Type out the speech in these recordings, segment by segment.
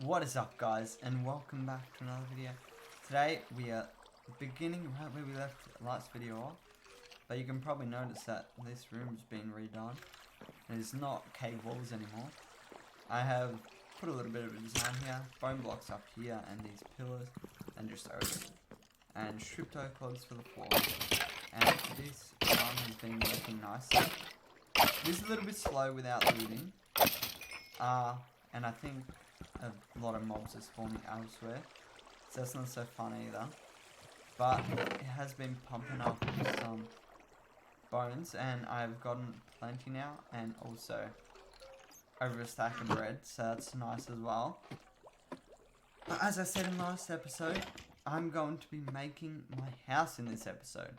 What is up, guys, and welcome back to another video. Today we are beginning right where we left last video off, but you can probably notice that this room's been redone. It is not cave walls anymore. I have put a little bit of a design here, bone blocks up here, and these pillars, and just over, and stripped oak logs for the floor. And this farm has been working nicely. This is a little bit slow without looting, and I think a lot of mobs are spawning elsewhere, so that's not so fun either. But it has been pumping up some bones, and I've gotten plenty now, and also over a stack of bread, so that's nice as well. But as I said in last episode, I'm going to be making my house in this episode,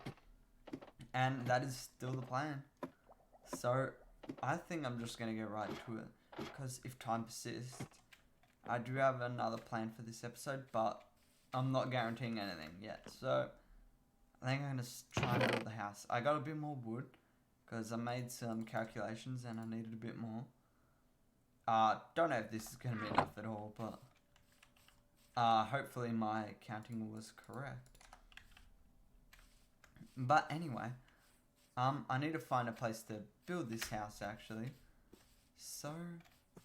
and that is still the plan. So I think I'm just going to get right to it, because if time persists, I do have another plan for this episode, but I'm not guaranteeing anything yet. So I think I'm going to try and build the house. I got a bit more wood because I made some calculations and I needed a bit more. Don't know if this is going to be enough at all, but hopefully my counting was correct. But anyway, I need to find a place to build this house actually. So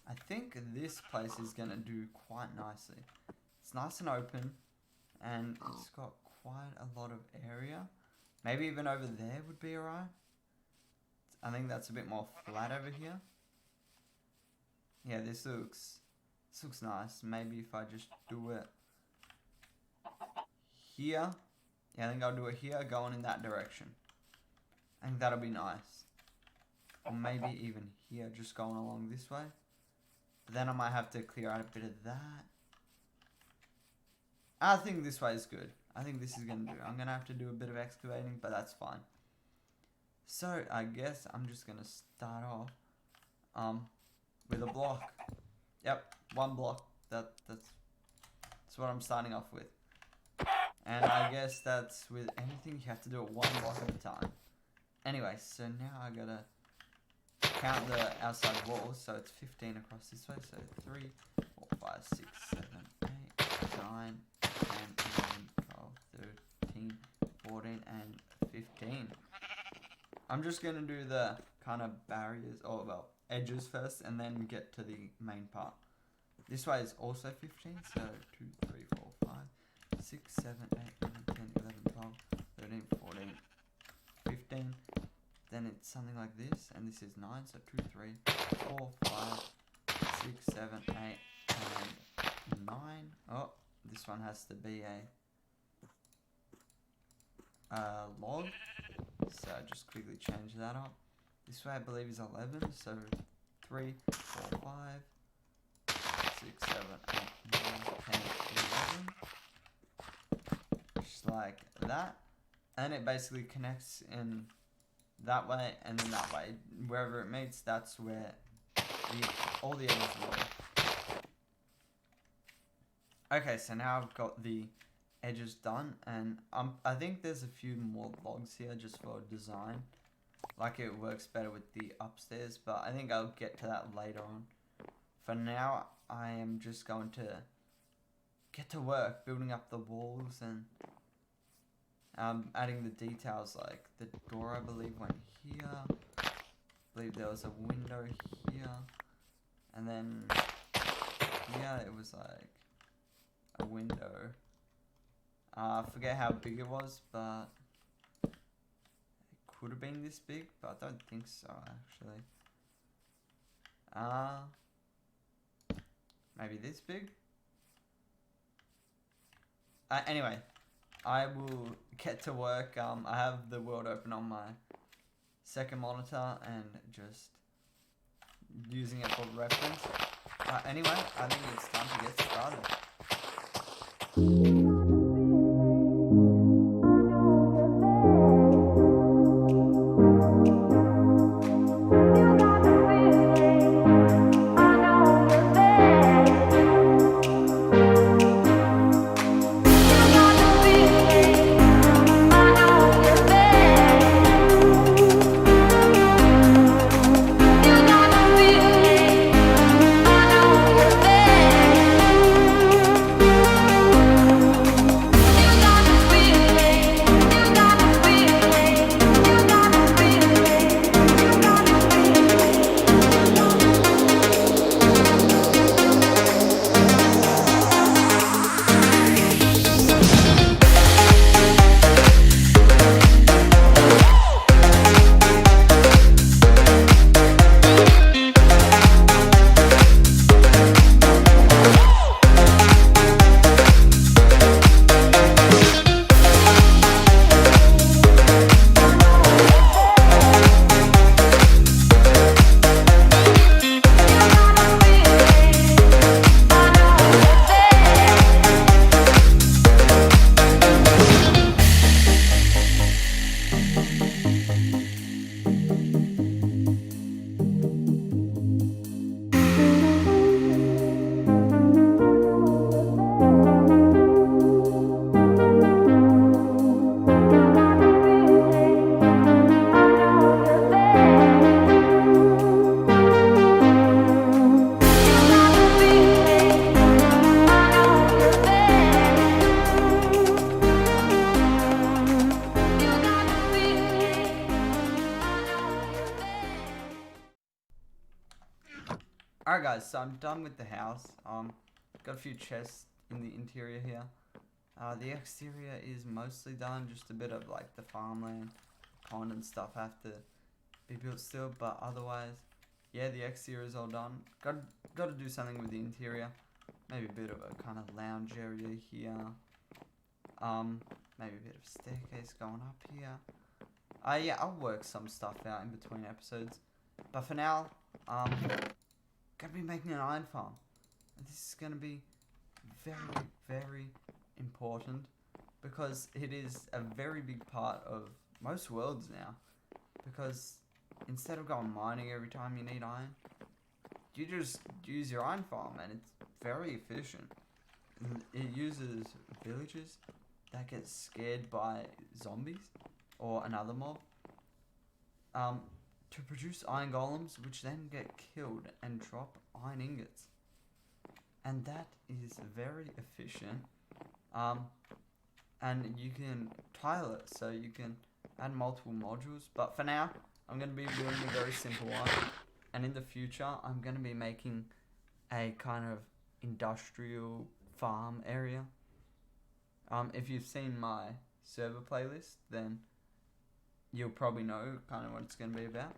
I think this place is going to do quite nicely. It's nice and open, and it's got quite a lot of area. Maybe even over there would be alright. I think that's a bit more flat over here. Yeah, this looks nice. Maybe if I just do it here. Yeah, I think I'll do it here, going in that direction. I think that'll be nice. Or maybe even here, just going along this way. But then I might have to clear out a bit of that. I think this way is good. I think this is going to do. I'm going to have to do a bit of excavating, but that's fine. So, I guess I'm just going to start off with a block. Yep, one block. That's what I'm starting off with. And I guess that's with anything, you have to do it one block at a time. Anyway, so now I got to count the outside walls, so it's 15 across this way, so 3, 4, 5, 6, 7, 8, 9, 10, 11, 12, 13, 14, and 15. I'm just going to do the kind of barriers, or well, edges first, and then get to the main part. This way is also 15, so 2, 3, 4, 5, 6, 7, 8, 9, 10, 11, 12, 13, 14, 15. Then it's something like this, and this is 9, so 2, 3, 4, 5, 6, 7, 8, and 9. Oh, this one has to be a log, so just quickly change that up. This way I believe is 11, so 3, 4, 5, 6, 7, 8, 9, 10, 11. Just like that, and it basically connects in that way and then that way. Wherever it meets, that's where all the edges will. Okay, so now I've got the edges done, and I think there's a few more logs here just for design. Like, it works better with the upstairs, but I think I'll get to that later on. For now, I am just going to get to work building up the walls and adding the details, like the door I believe went here. I believe there was a window here, and then here it was like a window. I forget how big it was, but it could have been this big, but I don't think so actually. Maybe this big? Anyway, I will get to work. I have the world open on my second monitor and just using it for reference. Anyway, I think it's time to get started. guys, so I'm done with the house. Got a few chests in the interior here. The exterior is mostly done, just a bit of like the farmland, pond and stuff have to be built still, but otherwise, yeah, the exterior is all done. Got to do something with the interior. Maybe a bit of a kind of lounge area here. Maybe a bit of staircase going up here. Yeah, I'll work some stuff out in between episodes. But for now, gonna be making an iron farm. This is gonna be very, very important because it is a very big part of most worlds now. Because instead of going mining every time you need iron, you just use your iron farm and it's very efficient. It uses villagers that get scared by zombies or another mob to produce iron golems, which then get killed and drop iron ingots. And that is very efficient. And you can tile it, so you can add multiple modules. But for now, I'm going to be building a very simple one. And in the future, I'm going to be making a kind of industrial farm area. If you've seen my server playlist, then you'll probably know kind of what it's going to be about.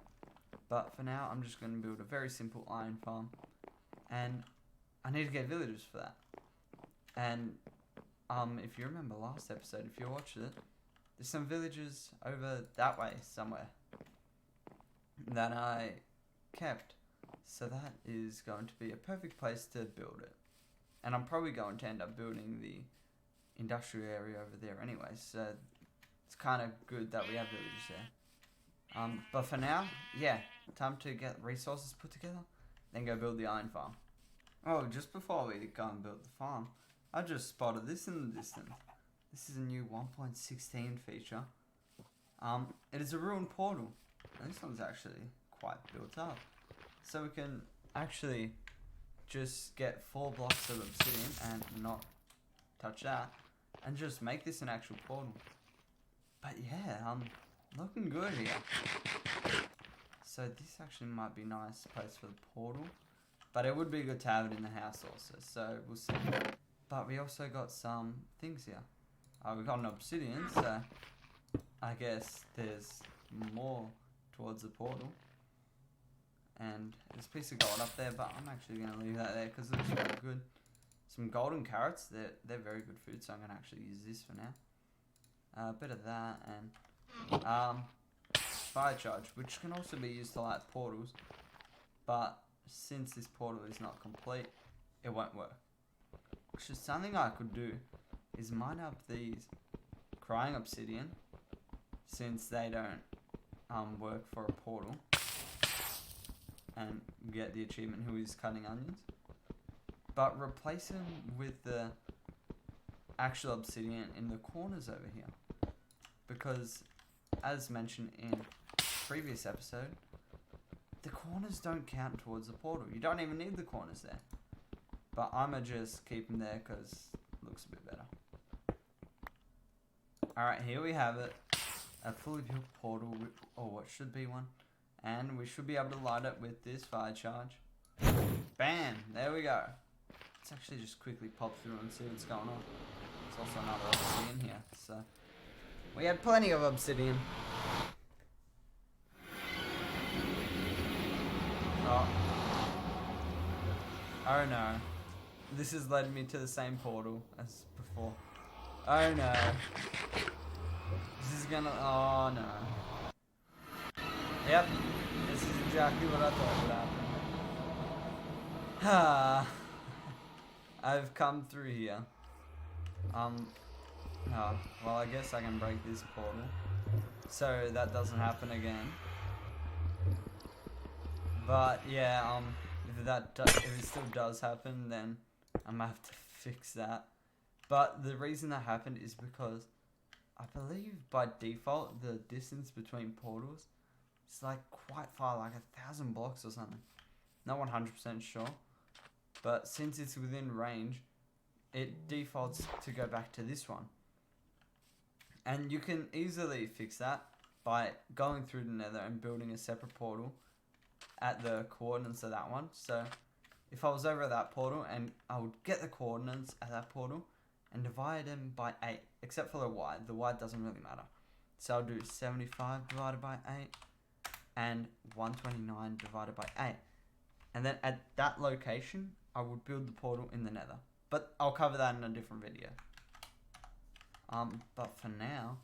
But for now, I'm just going to build a very simple iron farm. And I need to get villagers for that. And if you remember last episode, if you watched it, there's some villages over that way somewhere that I kept. So that is going to be a perfect place to build it. And I'm probably going to end up building the industrial area over there anyway. So it's kind of good that we have villagers there. But for now, yeah, time to get resources put together, then go build the iron farm. Oh, just before we go and build the farm, I just spotted this in the distance. This is a new 1.16 feature. It is a ruined portal. And this one's actually quite built up. So we can actually just get 4 blocks of obsidian and not touch that. And just make this an actual portal. But yeah, looking good here. So this actually might be a nice place for the portal. But it would be good to have it in the house also. So we'll see. But we also got some things here. We got an obsidian, so I guess there's more towards the portal. And there's a piece of gold up there, but I'm actually going to leave that there because it looks really good. Some golden carrots, they're very good food, so I'm going to actually use this for now. A bit of that, and fire charge, which can also be used to light portals. But since this portal is not complete, it won't work. Which is something I could do, is mine up these crying obsidian, since they don't work for a portal, and get the achievement Who is Cutting Onions. But replace them with the actual obsidian in the corners over here. Because, as mentioned in previous episode, the corners don't count towards the portal. You don't even need the corners there. But I'ma just keep them there because it looks a bit better. Alright, here we have it. A fully built portal, or what should be one. And we should be able to light it with this fire charge. Bam! There we go. Let's actually just quickly pop through and see what's going on. There's also another obsidian here, so we had plenty of obsidian. Oh no. This has led me to the same portal as before. Oh no. This is gonna... Oh no. Yep. This is exactly what I thought would happen. I've come through here. Oh, well, I guess I can break this portal, so that doesn't happen again. But yeah, if it still does happen, then I'm gonna have to fix that. But the reason that happened is because I believe by default the distance between portals is like quite far, like 1,000 blocks or something. Not 100% sure, but since it's within range, it defaults to go back to this one. And you can easily fix that by going through the nether and building a separate portal at the coordinates of that one. So if I was over at that portal and I would get the coordinates at that portal and divide them by 8, except for the y. The y doesn't really matter. So I'll do 75 divided by 8 and 129 divided by 8. And then at that location, I would build the portal in the nether. But I'll cover that in a different video. But for now,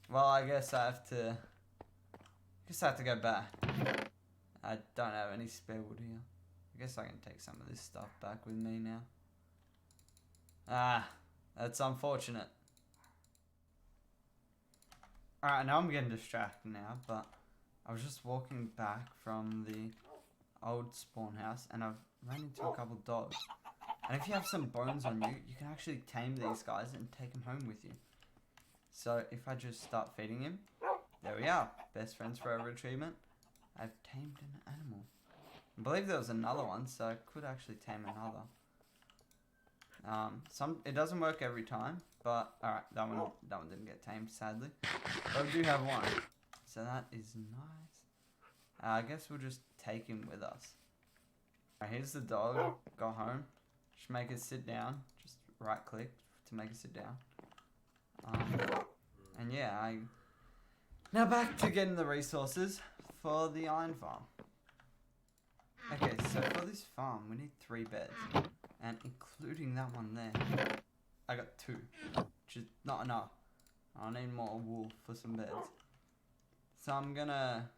well, I guess I have to go back. I don't have any spare wood here. I guess I can take some of this stuff back with me now. Ah, that's unfortunate. Alright, now I'm getting distracted now, but I was just walking back from the old spawn house and I've ran into a couple dogs. And if you have some bones on you, you can actually tame these guys and take them home with you. So if I just start feeding him, there we are. Best friends forever achievement. I've tamed an animal. I believe there was another one, so I could actually tame another. It doesn't work every time, but alright, that one didn't get tamed, sadly. But we do have one, so that is nice. I guess we'll just take him with us. Alright, here's the dog. Got home. Just make it sit down. Just right click to make it sit down. And yeah, now back to getting the resources for the iron farm. Okay, so for this farm, we need 3 beds. And including that one there, I got 2, which is not enough. I need more wool for some beds. So I'm gonna,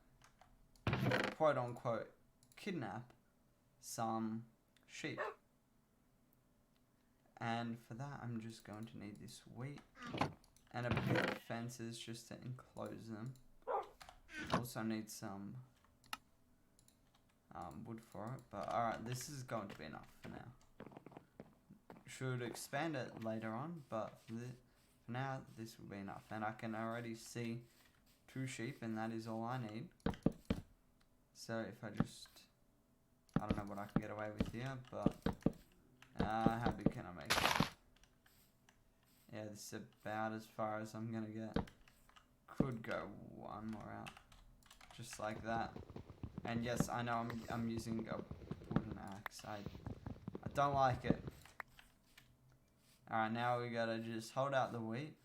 quote unquote, kidnap some sheep. And for that, I'm just going to need this wheat and a bit of fences just to enclose them. Also need some wood for it, but alright, this is going to be enough for now. Should expand it later on, but for now, this will be enough. And I can already see 2 sheep, and that is all I need. So if I don't know what I can get away with here, but how big can I make it? Yeah, this is about as far as I'm gonna get. Could go one more out, just like that. And yes, I know I'm using a wooden axe. I don't like it. Alright, now we gotta just hold out the wheat,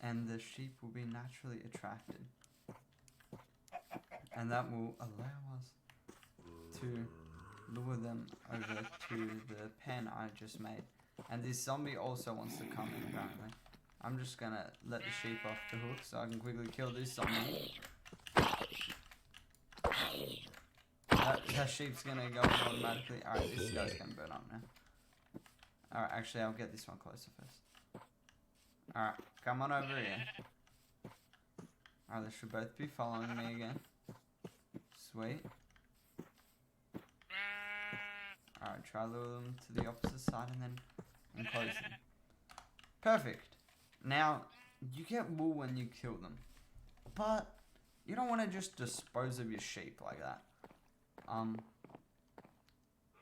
and the sheep will be naturally attracted. And that will allow us to lure them over to the pen I just made. And this zombie also wants to come in, apparently. I'm just gonna let the sheep off the hook so I can quickly kill this zombie. That sheep's gonna go in automatically. Alright, this guy's gonna burn up now. Alright, actually I'll get this one closer first. Alright, come on over here. Alright, they should both be following me again. Sweet. Alright, try to lure them to the opposite side and then enclose them. Perfect. Now, you get wool when you kill them. But, you don't want to just dispose of your sheep like that.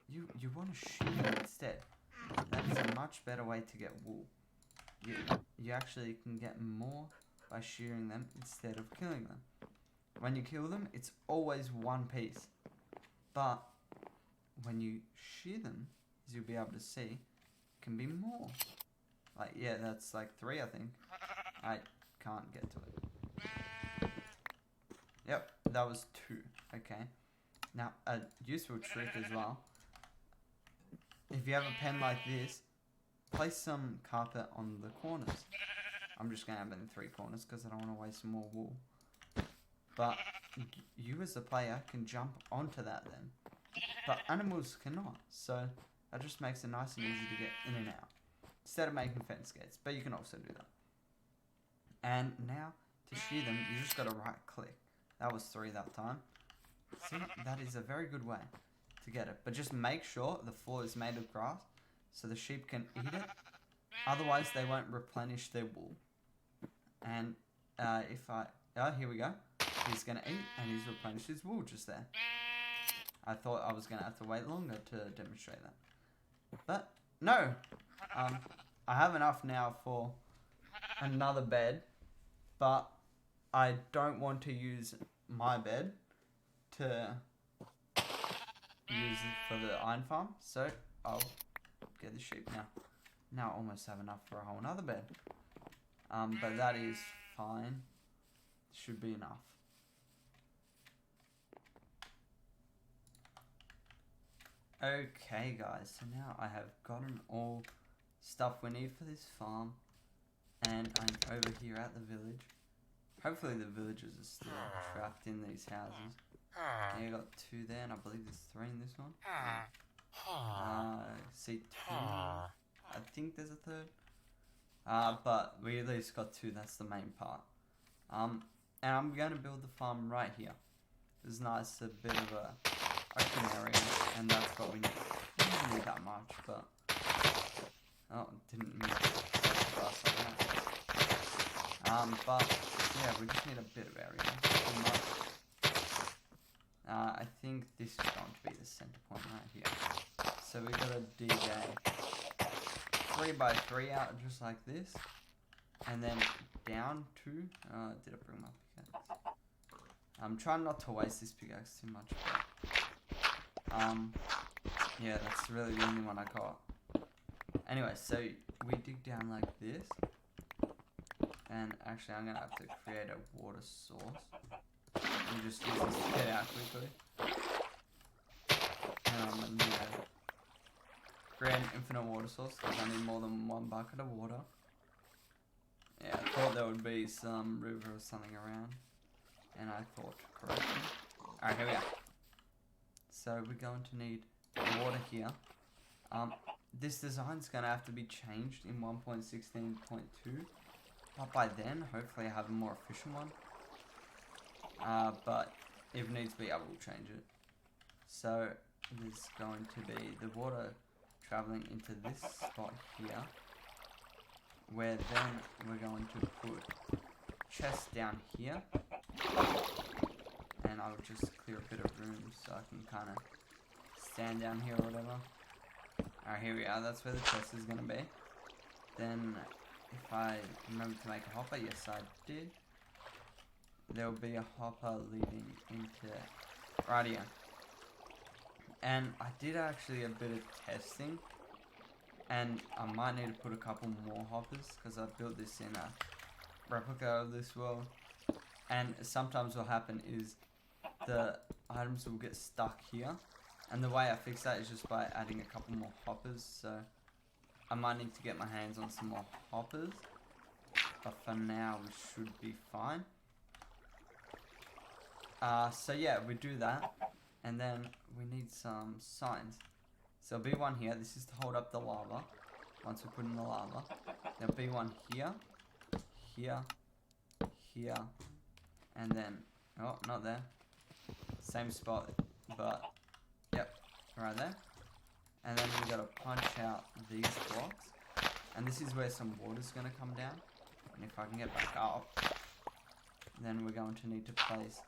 You want to shoot them instead. That is a much better way to get wool. You actually can get more by shearing them instead of killing them. When you kill them, it's always 1 piece. But when you shear them, as you'll be able to see, it can be more. Like, yeah, that's like 3, I think. I can't get to it. Yep, that was 2. Okay. Now, a useful trick as well. If you have a pen like this, place some carpet on the corners. I'm just going to have it in 3 corners because I don't want to waste more wool. But you as a player can jump onto that then. But animals cannot. So that just makes it nice and easy to get in and out. Instead of making fence gates. But you can also do that. And now, to shear them, you just got to right click. That was 3 that time. See, that is a very good way to get it. But just make sure the floor is made of grass so the sheep can eat it. Otherwise, they won't replenish their wool. And here we go. He's going to eat and he's replenished his wool just there. I thought I was going to have to wait longer to demonstrate that. But, no. I have enough now for another bed. But I don't want to use my bed to use it for the iron farm, so I'll get the sheep now. Now I almost have enough for a whole nother bed. But that is fine. Should be enough. Okay guys, so now I have gotten all stuff we need for this farm, and I'm over here at the village. Hopefully the villagers are still trapped in these houses. Yeah, I got 2 there, and I believe there's 3 in this one. See 2. I think there's a 3rd. But we at least got 2. That's the main part. And I'm going to build the farm right here. It's nice, a bit of a open area, and that's what we need. We don't need that much, but didn't mean to grass like that. But yeah, we just need a bit of area. Pretty much. I think this is going to be the center point right here. So we got to dig a 3x3 out just like this, and then down to. Did I bring my pickaxe? I'm trying not to waste this pickaxe too much. But, yeah, that's really the only one I got. Anyway, so we dig down like this, and actually I'm gonna have to create a water source. And just use this to get out quickly. And I'm gonna need to create an infinite water source because I need more than 1 bucket of water. Yeah, I thought there would be some river or something around, and I thought correctly. Alright, here we are. So we're going to need water here. This design's gonna have to be changed in 1.16.2, but by then, hopefully I have a more efficient one. But if needs be, I will change it. So there's going to be the water traveling into this spot here, where then we're going to put chests down here, and I'll just clear a bit of room so I can kind of stand down here or whatever. Alright, here we are. That's where the chest is going to be. Then, if I remember to make a hopper, yes I did. There will be a hopper leading into right here. And I did actually a bit of testing, and I might need to put a couple more hoppers because I built this in a replica of this world. And sometimes what will happen is the items will get stuck here, and the way I fix that is just by adding a couple more hoppers. So I might need to get my hands on some more hoppers, but for now we should be fine. So yeah, we do that, and then we need some signs. So there'll be one here. This is to hold up the lava. Once we put in the lava, there'll be one here, here, here, and then not there. Same spot, but yep, right there. And then we gotta punch out these blocks, and this is where some water's gonna come down. And if I can get back up, then we're going to need to place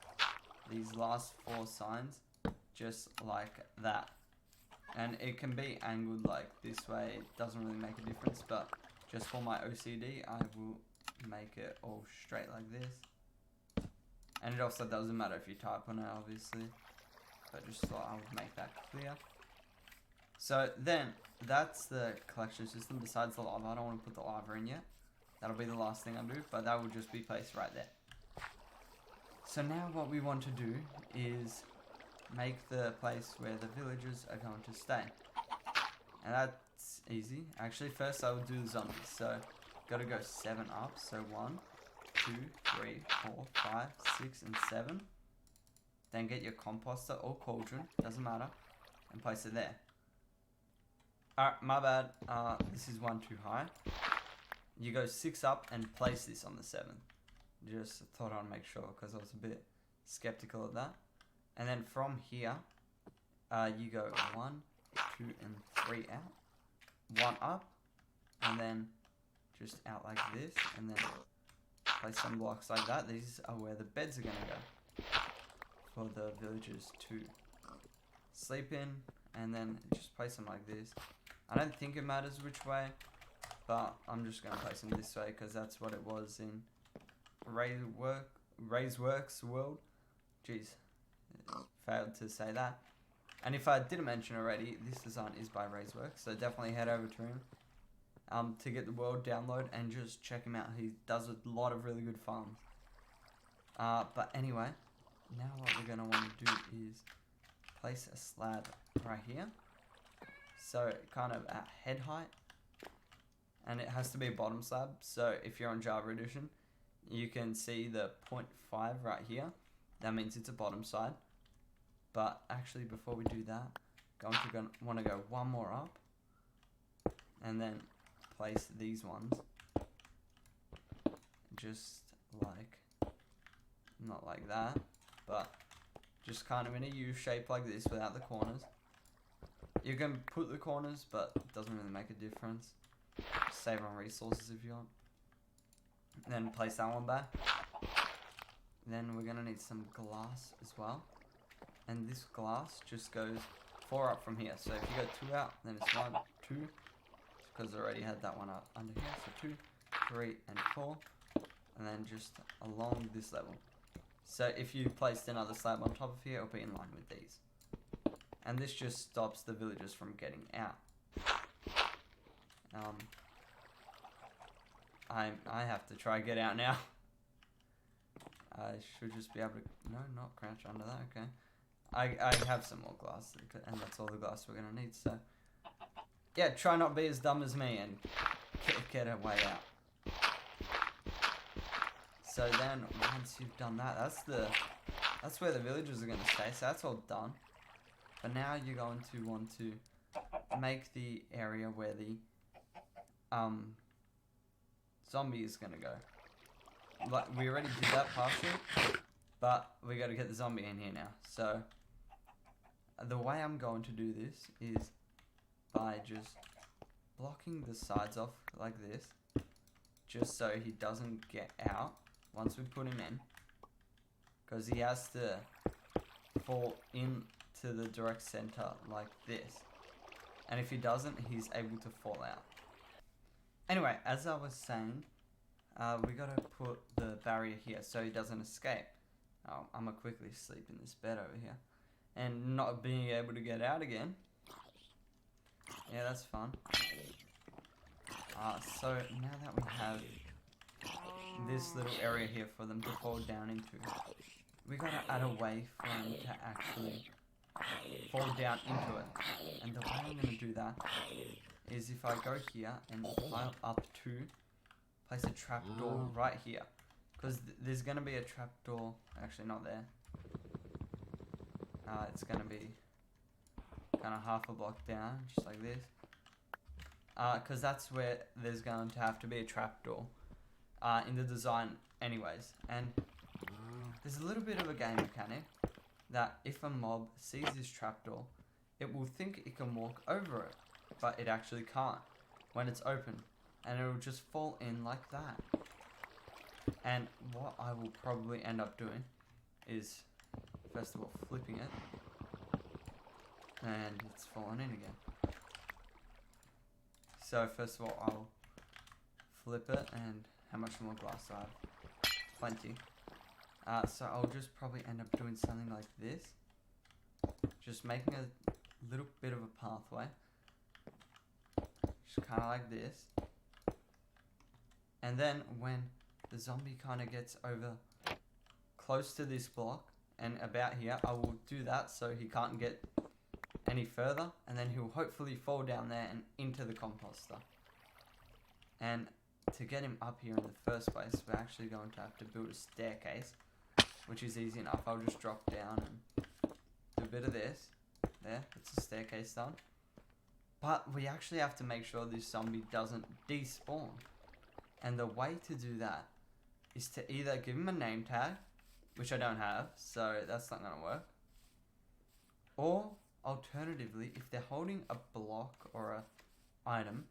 these last 4 signs just like that. And it can be angled like this way, it doesn't really make a difference, but just for my OCD I will make it all straight like this. And it also doesn't matter if you type on it, obviously, but just thought I would make that clear. So then that's the collection system. Besides the lava, I don't want to put the lava in yet. That'll be the last thing I do, but that will just be placed right there. So now what we want to do is make the place where the villagers are going to stay. And that's easy. Actually, first I will do the zombies. So, gotta go 7 up. So 1, 2, 3, 4, 5, 6, and 7. Then get your composter or cauldron, doesn't matter, and place it there. Alright, my bad. This is 1 too high. You go 6 up and place this on the 7th. Just thought I'd make sure because I was a bit skeptical of that. And then from here, you go 1, 2, and 3 out. 1 up, and then just out like this, and then place some blocks like that. These are where the beds are going to go for the villagers to sleep in, and then just place them like this. I don't think it matters which way, but I'm just going to place them this way because that's what it was in Ray's Works world. Jeez, failed to say that. And if I didn't mention already, this design is by Razeworks, so definitely head over to him to get the world download and just check him out. He does a lot of really good farms. But anyway, now what we're going to want to do is place a slab right here. So kind of at head height. And it has to be a bottom slab. So if you're on Java Edition, you can see the 0.5 right here. That means it's a bottom side. But actually before we do that, want to go one more up. And then place these ones. Just like, not like that, but just kind of in a U shape like this without the corners. You can put the corners, but it doesn't really make a difference. Save on resources if you want. And then place that one back. Then we're going to need some glass as well. And this glass just goes 4 up from here. So if you go 2 out, then it's 1, 2. Because I already had that one up under here. So 2, 3, and 4. And then just along this level. So if you placed another slab on top of here, it'll be in line with these. And this just stops the villagers from getting out. I have to try get out now. I should just be able to... No, not crouch under that, okay. I have some more glass, and that's all the glass we're going to need, so... Yeah, try not be as dumb as me and get a way out. So then, once you've done that, that's where the villagers are going to stay, so that's all done. But now you're going to want to make the area where the zombie is going to go. Like, we already did that partially, but we got to get the zombie in here now. So the way I'm going to do this is by just blocking the sides off like this, just so he doesn't get out once we put him in, because he has to fall into the direct center like this, and if he doesn't, he's able to fall out. Anyway, as I was saying, we gotta put the barrier here so he doesn't escape. I'm gonna quickly sleep in this bed over here, and not being able to get out again. Yeah, that's fun. So now that we have this little area here for them to fall down into, we gotta add a way for them to actually fall down into it. And the way I'm gonna do that is if I go here and pile up 2, place a trapdoor right here, because there's gonna be a trapdoor. Actually, not there. It's gonna be kind of half a block down, just like this. Because that's where there's going to have to be a trapdoor in the design anyways. And there's a little bit of a game mechanic that if a mob sees this trapdoor, it will think it can walk over it, but it actually can't when it's open, and it will just fall in like that. And what I will probably end up doing is, first of all, flipping it, and it's fallen in again. So first of all, I'll flip it, and how much more glass do I have? Plenty. So I'll just probably end up doing something like this, just making a little bit of a pathway, just kind of like this. And then when the zombie kind of gets over close to this block and about here, I will do that so he can't get any further, and then he'll hopefully fall down there and into the composter. And to get him up here in the first place, we're actually going to have to build a staircase, which is easy enough. I'll just drop down and do a bit of this. There, it's a staircase done. But we actually have to make sure this zombie doesn't despawn. And the way to do that is to either give him a name tag, which I don't have, so that's not going to work. Or alternatively, if they're holding a block or a item,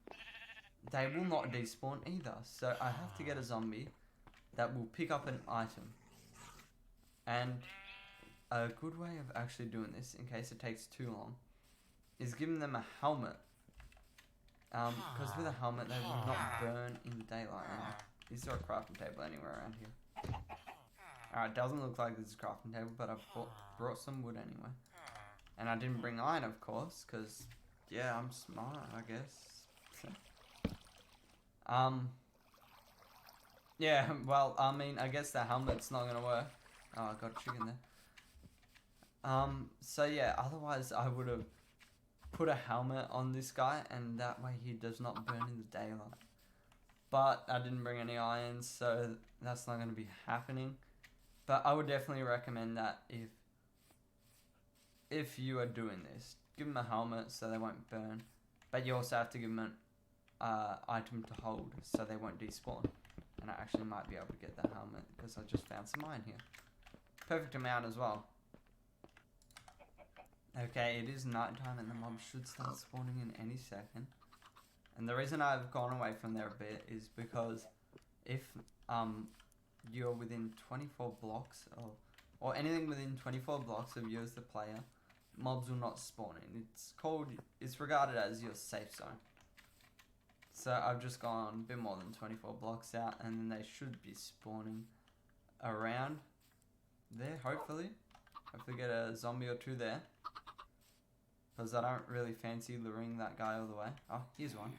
they will not despawn either. So I have to get a zombie that will pick up an item. And a good way of actually doing this, in case it takes too long, is giving them a helmet. Because with a helmet, they will not burn in the daylight. And is there a crafting table anywhere around here? Alright, doesn't look like there's a crafting table, but I've brought some wood anyway. And I didn't bring iron, of course, because, yeah, I'm smart, I guess. Yeah, well, I mean, I guess the helmet's not gonna work. Oh, I got a chicken there. So yeah, otherwise I would have put a helmet on this guy, and that way he does not burn in the daylight. But I didn't bring any irons, so that's not gonna be happening. But I would definitely recommend that if you are doing this, give them a helmet so they won't burn. But you also have to give them an item to hold so they won't despawn. And I actually might be able to get that helmet because I just found some iron here. Perfect amount as well. Okay, it is nighttime and the mobs should start spawning in any second. And the reason I've gone away from there a bit is because if you're within 24 blocks of, or anything within 24 blocks of you as the player, mobs will not spawn in. It's regarded as your safe zone. So I've just gone a bit more than 24 blocks out, and then they should be spawning around there, hopefully. Hopefully get a zombie or two there. Because I don't really fancy luring that guy all the way. Oh, here's one.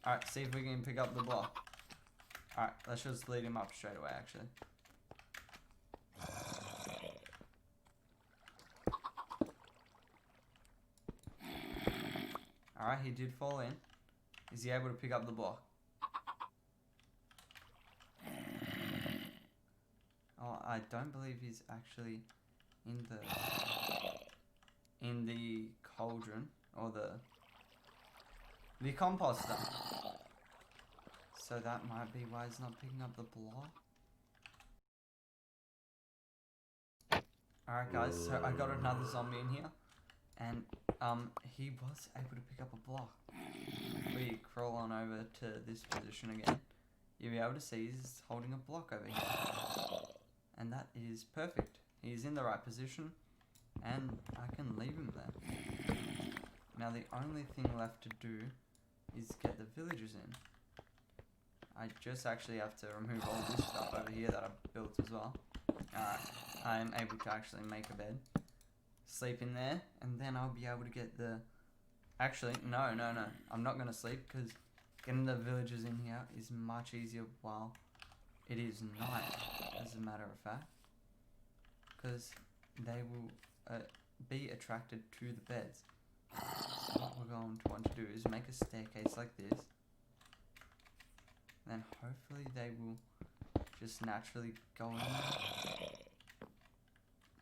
Alright, see if we can pick up the block. Alright, let's just lead him up straight away, actually. Alright, he did fall in. Is he able to pick up the block? Oh, I don't believe he's actually in the cauldron or the composter. So that might be why he's not picking up the block. Alright guys, so I got another zombie in here, and he was able to pick up a block. We crawl on over to this position again. You'll be able to see he's holding a block over here. And that is perfect. He's in the right position, and I can leave him there. Now the only thing left to do is get the villagers in. I just actually have to remove all this stuff over here that I've built as well. Alright, I am able to actually make a bed, sleep in there, and then I'll be able to get the... Actually, no. I'm not going to sleep because getting the villagers in here is much easier while it is night, as a matter of fact. Because they will be attracted to the beds. So what we're going to want to do is make a staircase like this. Then hopefully they will just naturally go in there.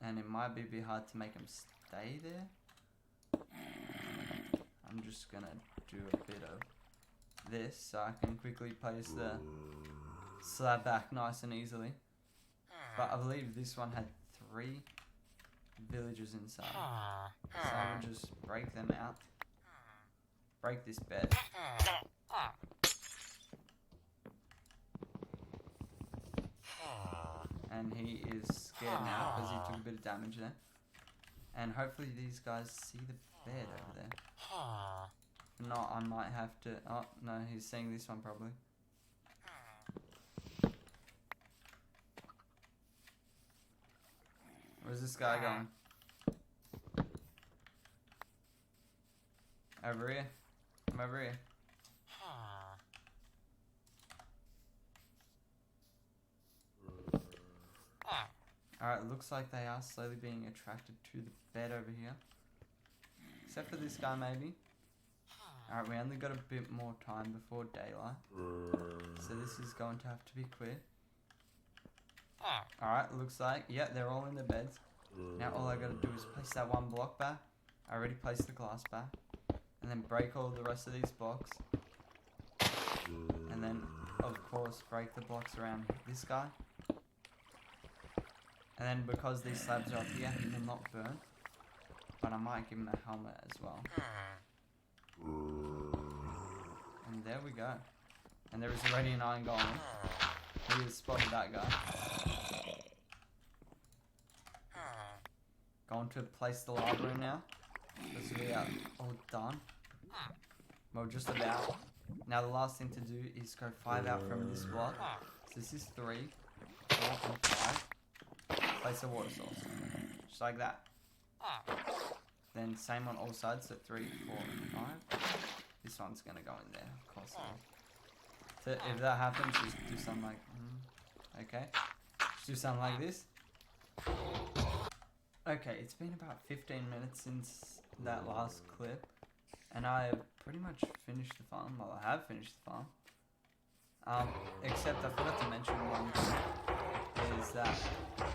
And it might be a bit hard to make them stay there. I'm just gonna do a bit of this so I can quickly place the slab back nice and easily. But I believe this one had 3 villagers inside. So I will just break them out. Break this bed. And he is scared now because he took a bit of damage there. And hopefully these guys see the bed over there. If not, I might have to... Oh, no, he's seeing this one probably. Where's this guy going? Over here. Come over here. Alright, looks like they are slowly being attracted to the bed over here. Except for this guy, maybe. Alright, we only got a bit more time before daylight. So this is going to have to be quick. Alright, looks like, yeah, they're all in their beds. Now all I gotta do is place that one block back. I already placed the glass back. And then break all the rest of these blocks. And then, of course, break the blocks around this guy. And then because these slabs are up here, he will not burn. But I might give him a helmet as well. And there we go. And there is already an iron golem. He has spotted that guy. Going to place the lava in now. Because we are all done. Well, just about. Now the last thing to do is go 5 out from this block. So this is 3, 4, and 5. Place a water source. Just like that. Then same on all sides, so 3, 4, and 5. This one's gonna go in there, of course. So if that happens, just do something like, okay. Just do something like this. Okay, it's been about 15 minutes since that last clip, and I've pretty much finished the farm. Well, I have finished the farm. Except I forgot to mention one thing, is that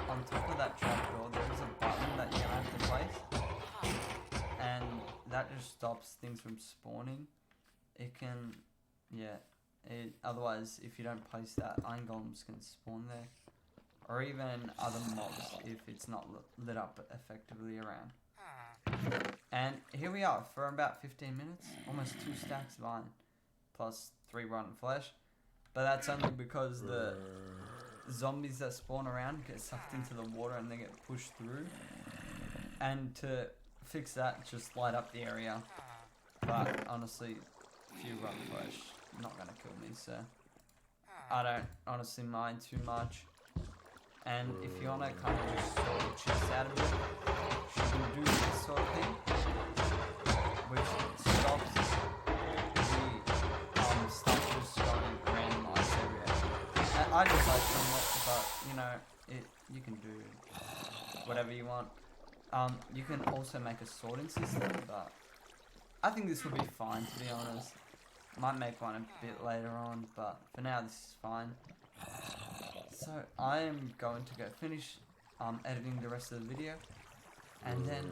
on top of that trapdoor there is a button that you're gonna have to place, and that just stops things from spawning. It can, yeah, otherwise if you don't place that, iron golems can spawn there. Or even other mobs if it's not lit up effectively around. And here we are for about 15 minutes, almost 2 stacks of iron, plus 3 rotten flesh. But that's only because the zombies that spawn around get sucked into the water and they get pushed through. And to fix that, just light up the area. But honestly, few rotten flesh, not gonna kill me, so I don't honestly mind too much. And if you want to kind of just sort the chest out of it, you can do this sort of thing, which stops the stuff just going randomized everywhere. And I just like doing it, but you know, you can do whatever you want. You can also make a sorting system, but I think this will be fine, to be honest. Might make one a bit later on, but for now this is fine. So I am going to go finish editing the rest of the video, and then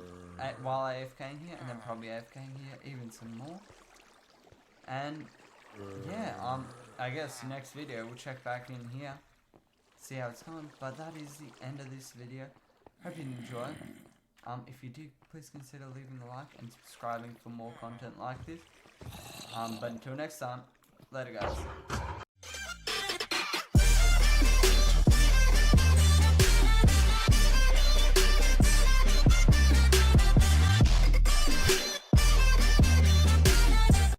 while AFKing here, and then probably AFKing here even some more. And yeah, I guess next video we'll check back in here, see how it's going. But that is the end of this video. Hope you enjoyed. If you did, please consider leaving a like and subscribing for more content like this. But until next time, later guys.